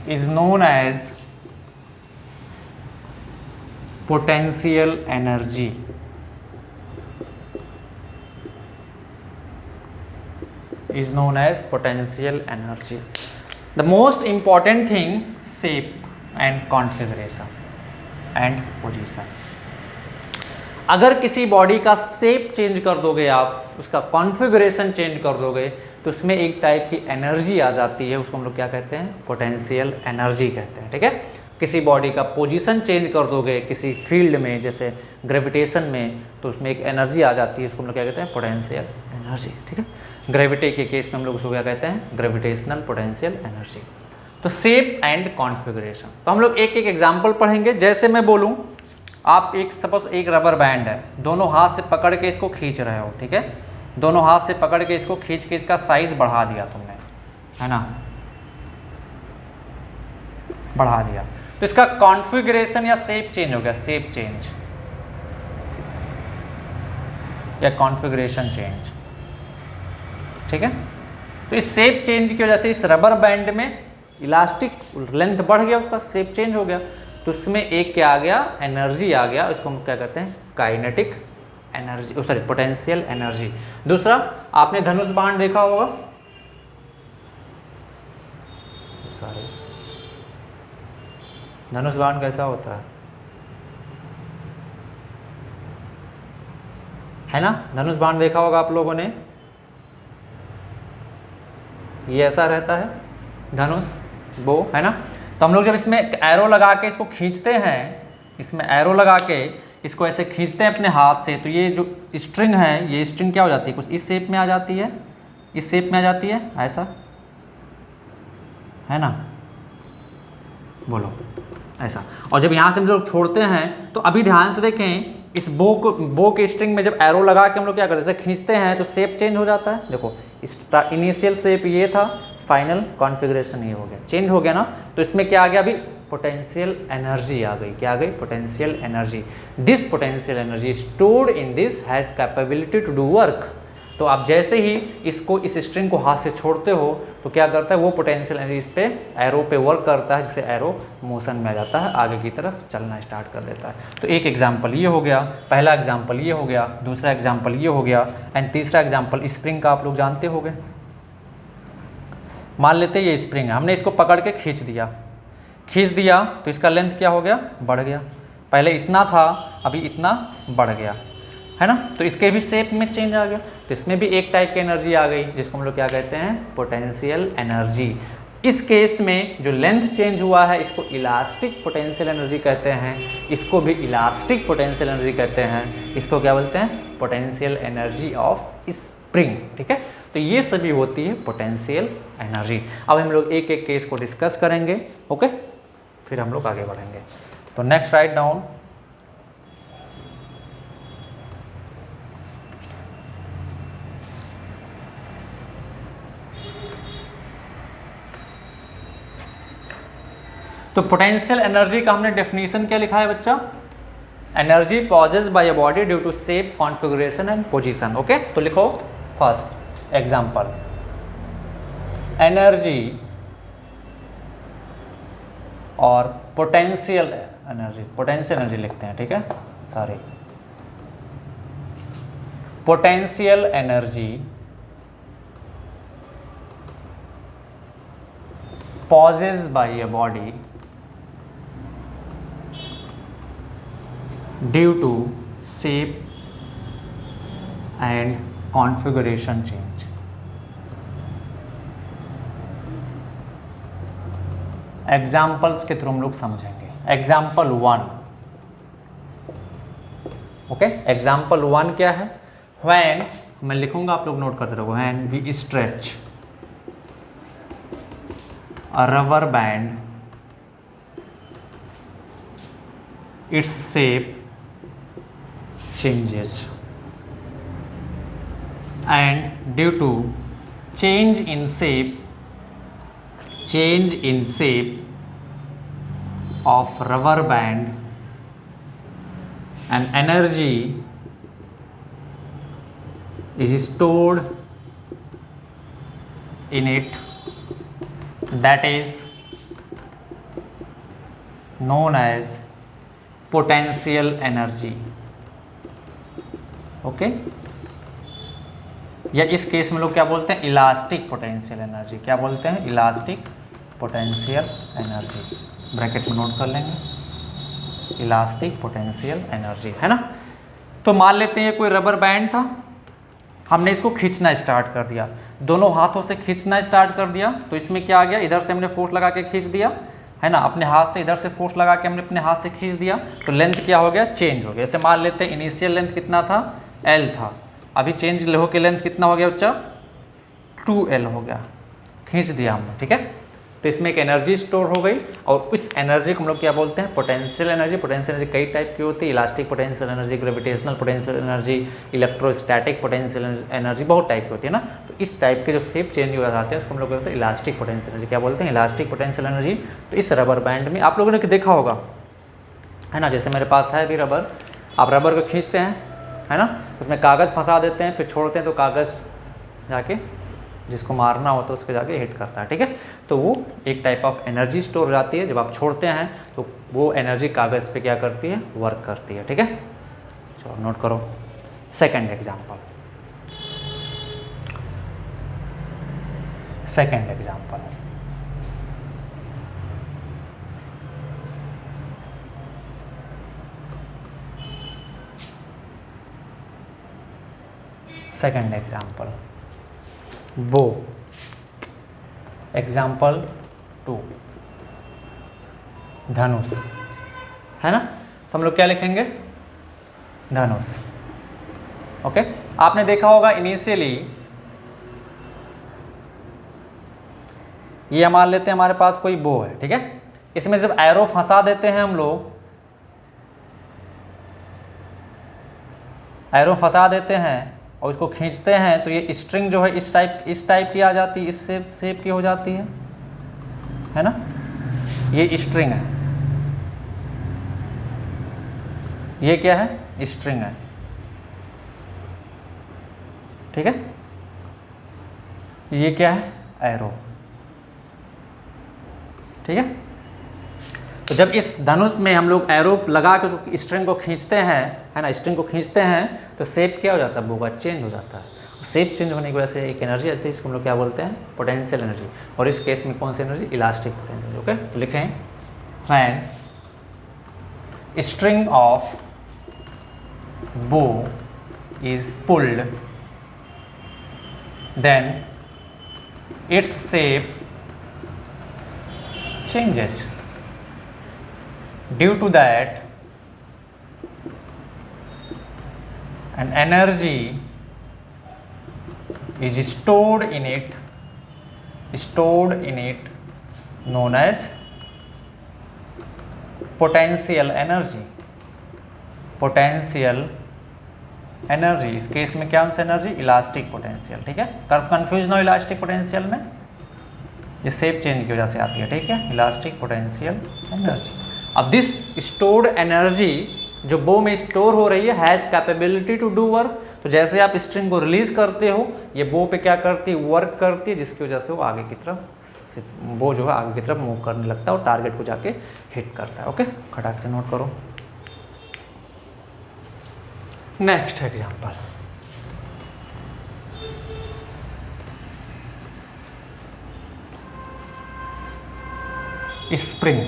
is known as potential energy. Is known as potential energy. The most important thing, shape and configuration and position. अगर किसी body का shape change कर दोगे आप, उसका configuration change कर दोगे, तो उसमें एक टाइप की एनर्जी आ जाती है, उसको हम लोग क्या कहते हैं? पोटेंशियल एनर्जी कहते हैं, ठीक है। किसी बॉडी का पोजीशन चेंज कर दोगे किसी फील्ड में, जैसे ग्रेविटेशन में, तो उसमें एक एनर्जी आ जाती है, उसको हम लोग क्या कहते हैं? पोटेंशियल एनर्जी, ठीक है। ग्रेविटी के केस में हम लोग उसको क्या कहते हैं? Gravitational potential energy. तो शेप एंड कॉन्फ़िगरेशन, तो हम लोग एक एक एग्जांपल पढ़ेंगे। जैसे मैं बोलूं, आप एक सपोज एक रबर बैंड है, दोनों हाथ से पकड़ के इसको खींच रहे हो, ठीक है। दोनों हाथ से पकड़ के इसको खींच के इसका साइज बढ़ा दिया तुमने, है ना, बढ़ा दिया, तो इसका कॉन्फ़िगरेशन या शेप चेंज हो गया, शेप चेंज या कॉन्फ़िगरेशन चेंज, ठीक है। तो इस शेप चेंज की वजह से इस रबर बैंड में इलास्टिक लेंथ बढ़ गया, उसका शेप चेंज हो गया, तो उसमें एक क्या आ गया, एनर्जी आ गया, इसको हम क्या कहते हैं, kinetic energy, sorry potential energy. दूसरा, आपने धनुष बाण देखा होगा, सॉरी धनुष बाण कैसा होता है ना, धनुष बाण देखा होगा आप लोगों ने, ये ऐसा रहता है धनुष बो, है ना। तो हम लोग जब इसमें एरो लगा के इसको खींचते हैं, इसमें एरो लगा के इसको ऐसे खींचते हैं अपने हाथ से, तो ये जो स्ट्रिंग है, ये स्ट्रिंग क्या हो जाती है, कुछ इस शेप में आ जाती है, इस शेप में आ जाती है, ऐसा है ना, बोलो ऐसा। और जब यहाँ से हम लोग छोड़ते हैं, तो अभी ध्यान से देखें, इस बो के स्ट्रिंग में जब एरो लगा के हम लोग क्या करते हैं, खींचते हैं तो शेप चेंज हो जाता है। देखो इनिशियल शेप ये था, फाइनल कॉन्फ़िगरेशन ये हो गया, चेंज हो गया ना। तो इसमें क्या आ गया, अभी पोटेंशियल एनर्जी आ गई, क्या आ गई, potential energy. This potential energy stored in this has capability to do work. तो आप जैसे ही इसको, इस स्ट्रिंग को हाथ से छोड़ते हो, तो क्या करता है, वो पोटेंशियल एनर्जी इस पे एरो पे वर्क करता है, जिससे एरो मोशन में आ जाता है, आगे की तरफ चलना स्टार्ट कर देता है। तो एक एग्जाम्पल ये हो गया, पहला एग्जाम्पल ये हो गया, दूसरा एग्जाम्पल ये हो गया, एंड तीसरा एग्जाम्पल स्प्रिंग का आप लोग जानते हो गए। मान लेते हैं ये स्प्रिंग है, हमने इसको पकड़ के खींच दिया, तो इसका लेंथ क्या हो गया, बढ़ गया, पहले इतना था अभी इतना बढ़ गया, है ना। तो इसके भी शेप में चेंज आ गया, तो इसमें भी एक टाइप की एनर्जी आ गई, जिसको हम लोग क्या कहते हैं, पोटेंशियल एनर्जी। इस केस में जो लेंथ चेंज हुआ है, इसको इलास्टिक पोटेंशियल एनर्जी कहते हैं, इसको भी इलास्टिक पोटेंशियल एनर्जी कहते हैं, इसको क्या बोलते हैं, पोटेंशियल एनर्जी ऑफ स्प्रिंग, ठीक है। तो ये सभी होती है पोटेंशियल एनर्जी। अब हम लोग एक एक केस को डिस्कस करेंगे, ओके, फिर हम लोग आगे बढ़ेंगे। तो नेक्स्ट राइट डाउन, तो पोटेंशियल एनर्जी का हमने डेफिनेशन क्या लिखा है बच्चा, energy possess by a body due to shape, configuration and position, okay. तो लिखो फर्स्ट एग्जांपल, एनर्जी और पोटेंशियल एनर्जी लिखते हैं, ठीक है, sorry, potential energy possess by a body due to shape and configuration change. Examples के through हम लोग समझेंगे। एग्जाम्पल 1, ओके, एग्जाम्पल 1 क्या है, व्हेन, मैं लिखूंगा आप लोग नोट करते रहो, when we stretch a rubber band, its shape changes, and due to change in shape of rubber band, an energy is stored in it that is known as potential energy, okay. या इस case में लोग क्या बोलते हैं, elastic potential energy, क्या बोलते हैं, इलास्टिक पोटेंशियल एनर्जी, ब्रैकेट में नोट कर लेंगे, इलास्टिक पोटेंशियल एनर्जी, है ना। तो मान लेते हैं कोई रबर बैंड था, हमने इसको खींचना स्टार्ट कर दिया, दोनों हाथों से खींचना स्टार्ट कर दिया, तो इसमें क्या आ गया, इधर से हमने फोर्स लगा के खींच दिया, है ना, अपने हाथ से इधर से फोर्स लगा के हमने अपने हाथ से खींच दिया, तो लेंथ क्या हो गया, चेंज हो गया। जैसे मान लेते हैं इनिशियल लेंथ कितना था, L था, अभी चेंज हो के लेंथ कितना हो गया बच्चा, 2L हो गया, खींच दिया हमने, ठीक है। तो इसमें एक एनर्जी स्टोर हो गई, और उस एनर्जी को हम लोग क्या बोलते हैं, पोटेंशियल एनर्जी। पोटेंशियल एनर्जी कई टाइप की होती है, elastic potential energy, gravitational potential energy, electrostatic potential energy, बहुत टाइप की होती है ना। तो इस टाइप के जो शेप चेंज हो जाते हैं उसको हम लोग बोलते हैं इलास्टिक पोटेंशियल एनर्जी, क्या बोलते हैं, इलास्टिक पोटेंशियल एनर्जी। तो इस रबर बैंड में आप लोगों ने देखा होगा, है ना, जैसे मेरे पास है अभी रबर, आप रबर को खींचते हैं, है ना, उसमें कागज़ फंसा देते हैं, फिर छोड़ते हैं तो कागज़ जाके जिसको मारना होता है उसके जाके हिट करता है, ठीक है। तो वो एक टाइप ऑफ एनर्जी स्टोर हो जाती है, जब आप छोड़ते हैं तो वो एनर्जी कागज़ पे क्या करती है, वर्क करती है, ठीक है। चलो नोट करो second example. Second example, second example बो। एग्जांपल 2 धनुष, है ना। तो हम लोग क्या लिखेंगे, धनुष। ओके, आपने देखा होगा इनिशियली ये मान लेते हैं हमारे पास कोई बो है, ठीक है। इसमें जब एरो फंसा देते हैं हम लोग, एरो फंसा देते हैं और इसको खींचते हैं तो ये स्ट्रिंग जो है इस टाइप की आ जाती है, इस शेप की हो जाती है ना। ये स्ट्रिंग है, ये क्या है, स्ट्रिंग है, ठीक है। ये क्या है, एरो, ठीक है। तो जब इस धनुष में हम लोग एरो लगा के स्ट्रिंग को खींचते हैं, है ना, स्ट्रिंग को खींचते हैं तो शेप क्या हो जाता है, वो चेंज हो जाता है। शेप चेंज होने की वजह से एक एनर्जी आती है, इसको हम लोग क्या बोलते हैं, पोटेंशियल एनर्जी। और इस केस में कौन सी एनर्जी, इलास्टिक पोटेंशियल। ओके, तो लिखें when string of bow is pulled then its shape changes. Due to that, an energy is stored in it known as potential energy. Potential energy, इस case में क्या energy, elastic potential, ठीक है। Confuse ना elastic potential में, ये shape change की वजह से आती है, ठीक है, इलास्टिक पोटेंशियल एनर्जी। अब दिस स्टोर्ड एनर्जी जो बो में स्टोर हो रही है has capability to do work. तो जैसे आप स्ट्रिंग को रिलीज करते हो ये बो पे क्या करती है, वर्क करती है, जिसकी वजह से वो आगे की तरफ, बो जो है आगे की तरफ मूव करने लगता है और टारगेट को जाके हिट करता है। ओके, खटाक से नोट करो। Next example, spring.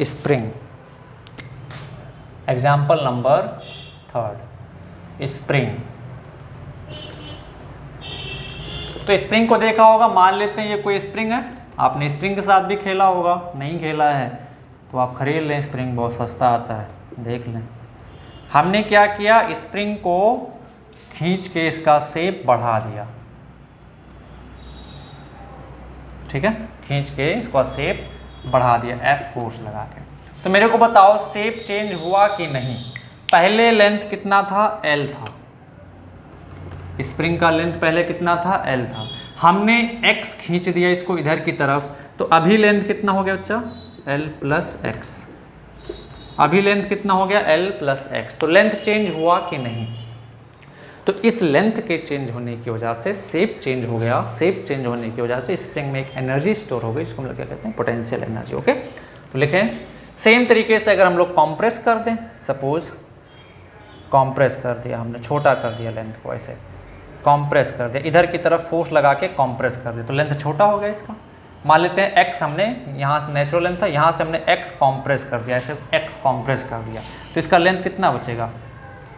Spring example number 3, spring. तो स्प्रिंग को देखा होगा, मान लेते हैं ये कोई स्प्रिंग है। आपने स्प्रिंग के साथ भी खेला होगा, नहीं खेला है तो आप खरीद लें, स्प्रिंग बहुत सस्ता आता है, देख लें। हमने क्या किया, स्प्रिंग को खींच के इसका शेप बढ़ा दिया, ठीक है, खींच के इसका शेप बढ़ा दिया F फोर्स लगा के। तो मेरे को बताओ शेप चेंज हुआ कि नहीं। पहले लेंथ कितना था, L था, स्प्रिंग का लेंथ पहले कितना था, L था। हमने X खींच दिया इसको इधर की तरफ, तो अभी लेंथ कितना हो गया बच्चा, L प्लस एक्स। अभी लेंथ कितना हो गया, L प्लस एक्स। तो लेंथ चेंज हुआ कि नहीं। तो इस लेंथ के चेंज होने की वजह से शेप चेंज हो गया। शेप चेंज होने की वजह से स्प्रिंग में एक एनर्जी स्टोर हो गई, जिसको हम लोग क्या कहते हैं, पोटेंशियल एनर्जी। ओके, तो लिखें सेम तरीके से अगर हम लोग कॉम्प्रेस कर दें, सपोज कॉम्प्रेस कर दिया हमने, छोटा कर दिया लेंथ को, ऐसे कॉम्प्रेस कर दिया, इधर की तरफ फोर्स लगा के कॉम्प्रेस कर दिया, तो लेंथ छोटा हो गया इसका। मान लेते हैं x हमने यहाँ से नेचुरल लेंथ था, यहाँ से हमने x कॉम्प्रेस कर दिया, ऐसे x कॉम्प्रेस कर दिया, तो इसका लेंथ कितना बचेगा,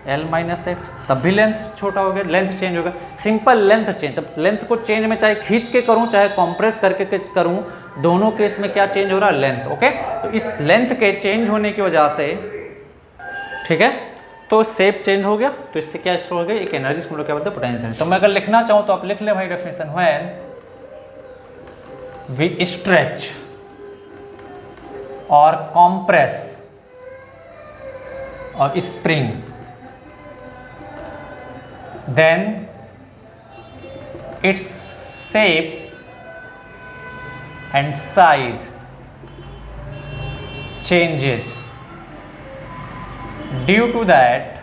L माइनस एक्स। तब भी लेंथ छोटा हो गया, लेंथ चेंज हो गया। Simple length change. अब लेंथ को चेंज में चाहे खींच के करूँ चाहे कॉम्प्रेस करके करूँ, दोनों केस में क्या चेंज हो रहा है, लेंथ। ओके, तो इस लेंथ के चेंज होने की वजह से, ठीक है, तो शेप चेंज हो गया, तो इससे क्या स्टोर हो गया, एक एनर्जी, इसको क्या बोलते हैं, पोटेंशियल। तो मैं अगर लिखना चाहूँ तो आप लिख ले भाई डेफिनेशन, व्हेन वी स्ट्रेच और कॉम्प्रेस और spring, then its shape and size changes. Due to that,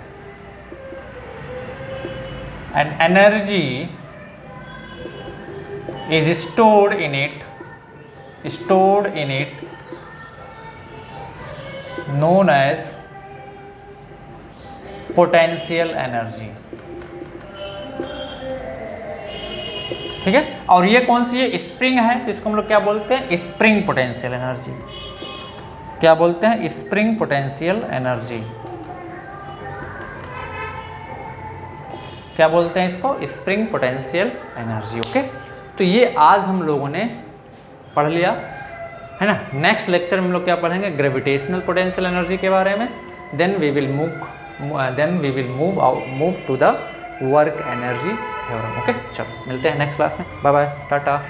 an energy is stored in it, known as potential energy. ठीक है, और ये कौन सी है? स्प्रिंग है, तो इसको हम लोग क्या बोलते हैं? Spring potential energy. क्या बोलते हैं? Spring potential energy. क्या बोलते हैं इसको? Spring potential energy. ओके, तो ये आज हम लोगों ने पढ़ लिया है ना। नेक्स्ट लेक्चर में हम लोग क्या पढ़ेंगे? ग्रेविटेशनल पोटेंशियल एनर्जी के बारे में। Then we will move to the work energy theorem. Okay, चलो मिलते हैं नेक्स्ट क्लास में। Bye bye, Tata.